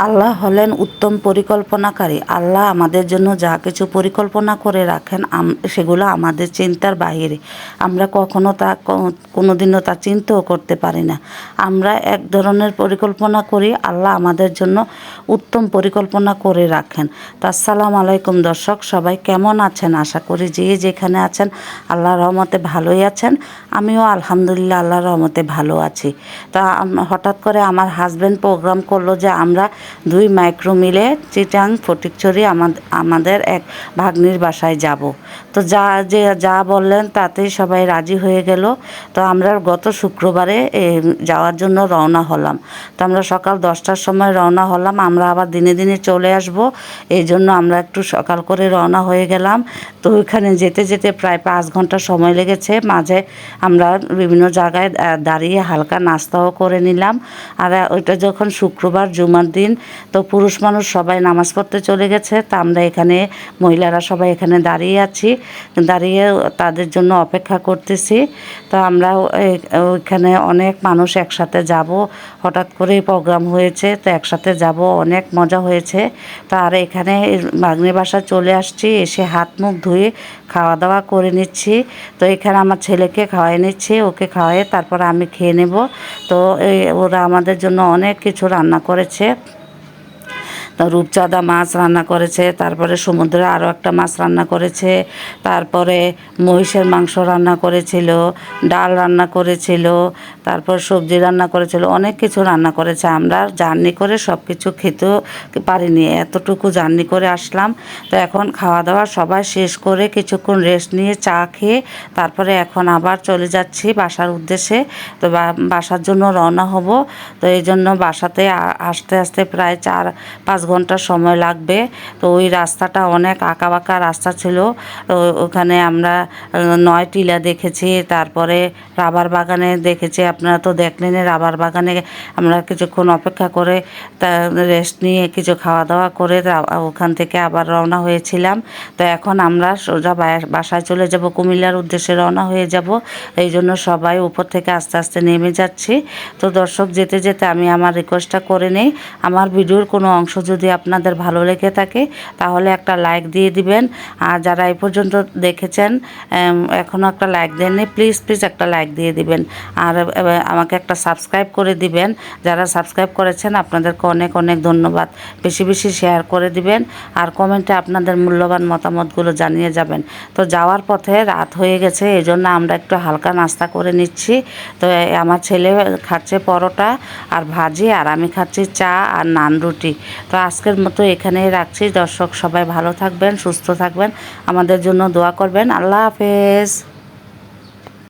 আল্লাহ হলেন উত্তম পরিকল্পনাকারী। আল্লাহ আমাদের জন্য যা কিছু পরিকল্পনা করে রাখেন সেগুলো আমাদের চিন্তার বাহিরে। আমরা কখনো তা কোনোদিনও তা চিন্তাও করতে পারি না। আমরা এক ধরনের পরিকল্পনা করি, আল্লাহ আমাদের জন্য উত্তম পরিকল্পনা করে রাখেন। তো আসসালামু আলাইকুম দর্শক, সবাই কেমন আছেন? আশা করি যে যেখানে আছেন আল্লাহর রহমতে ভালোই আছেন। আমিও আলহামদুলিল্লাহ আল্লাহর রহমতে ভালো আছি। তা হঠাৎ করে আমার হাজব্যান্ড প্রোগ্রাম করলো যে আমরা 2 মাইক্রো মিলে চিটাং ফটিকছড়ি আমাদের এক ভাগ্নির বাসায় যাব। তো যা বললেন তাতেই সবাই রাজি হয়ে গেল। তো আমরা গত শুক্রবারে যাওয়ার জন্য রওনা হলাম। তো আমরা সকাল 10টার সময় রওনা হলাম। আমরা আবার দিনে দিনে চলে আসব, এই জন্য আমরা একটু সকাল করে রওনা হয়ে গেলাম। তো ওইখানে যেতে যেতে প্রায় 5 ঘন্টা সময় লেগেছে। মাঝে আমরা বিভিন্ন জায়গায় দাঁড়িয়ে হালকা নাস্তাও করে নিলাম। আর ওইটা যখন শুক্রবার জুমার দিন, তো পুরুষ মানুষ সবাই নামাজ পড়তে চলে গেছে। তা আমরা এখানে মহিলারা সবাই এখানে দাঁড়িয়ে আছি, দাঁড়িয়ে তাদের জন্য অপেক্ষা করতেছি। তো আমরা ওইখানে অনেক মানুষ একসাথে যাব, হঠাৎ করেই প্রোগ্রাম হয়েছে, তো একসাথে যাব, অনেক মজা হয়েছে। তো আর এখানে ভাগ্নির বাসায় চলে আসছি, এসে হাত মুখ ধুয়ে খাওয়া দাওয়া করে নিচ্ছি। তো এখানে আমার ছেলেকে খাওয়াই নিচ্ছি, ওকে খাওয়াই তারপর আমি খেয়ে নেব। তো ওরা আমাদের জন্য অনেক কিছু রান্না করেছে। রূপচাঁদা মাছ রান্না করেছে, তারপরে সমুদ্রে আরও একটা মাছ রান্না করেছে, তারপরে মহিষের মাংস রান্না করেছিল, ডাল রান্না করেছিল, তারপর সবজি রান্না করেছিল, অনেক কিছু রান্না করেছে। আমরা জার্নি করে সব কিছু খেতেও পারিনি, এতটুকু জার্নি করে আসলাম। তো এখন খাওয়া দাওয়া সবাই শেষ করে কিছুক্ষণ রেস্ট নিয়ে চা খেয়ে তারপরে এখন আবার চলে যাচ্ছি বাসার উদ্দেশ্যে। তো বাসার জন্য রওনা হব। তো এই জন্য বাসাতে আসতে আসতে প্রায় 4-5 ঘন্টা সময় লাগবে। তো ওই রাস্তাটা অনেক আঁকাবাঁকা রাস্তা ছিল। তো ওখানে আমরা 9 টিলা দেখেছি, তারপরে রাবার বাগানে দেখেছি। আপনারা তো দেখলেন, রাবার বাগানে আমরা কিছুক্ষণ অপেক্ষা করে তা রেস্ট নিয়ে কিছু খাওয়া দাওয়া করে ওখান থেকে আবার রওনা হয়েছিলাম। তো এখন আমরা সোজা বাসায় চলে যাব, কুমিল্লার উদ্দেশ্যে রওনা হয়ে যাব। এই জন্য সবাই উপর থেকে আস্তে আস্তে নেমে যাচ্ছি। তো দর্শক, যেতে যেতে আমি আমার রিকোয়েস্টটা করে নেই, আমার ভিডিওর কোনো অংশ যদি আপনাদের ভালো লেগে থাকে তাহলে একটা লাইক দিয়ে দিবেন। আর যারা এই পর্যন্ত দেখেছেন এখনও একটা লাইক দেননি, প্লিজ একটা লাইক দিয়ে দিবেন। আর আমাকে একটা সাবস্ক্রাইব করে দিবেন। যারা সাবস্ক্রাইব করেছেন আপনাদেরকে অনেক অনেক ধন্যবাদ। বেশি বেশি শেয়ার করে দিবেন আর কমেন্টে আপনাদের মূল্যবান মতামতগুলো জানিয়ে যাবেন। তো যাওয়ার পথে রাত হয়ে গেছে, এই জন্য আমরা একটু হালকা নাস্তা করে নিচ্ছি। তো আমার ছেলে খাচ্ছে পরোটা আর ভাজি, আর আমি খাচ্ছি চা আর নান রুটি। তো আজকের মতো এখানেই রাখছি। দর্শক সবাই ভালো থাকবেন, সুস্থ থাকবেন, আমাদের জন্য দোয়া করবেন। আল্লাহ হাফেজ।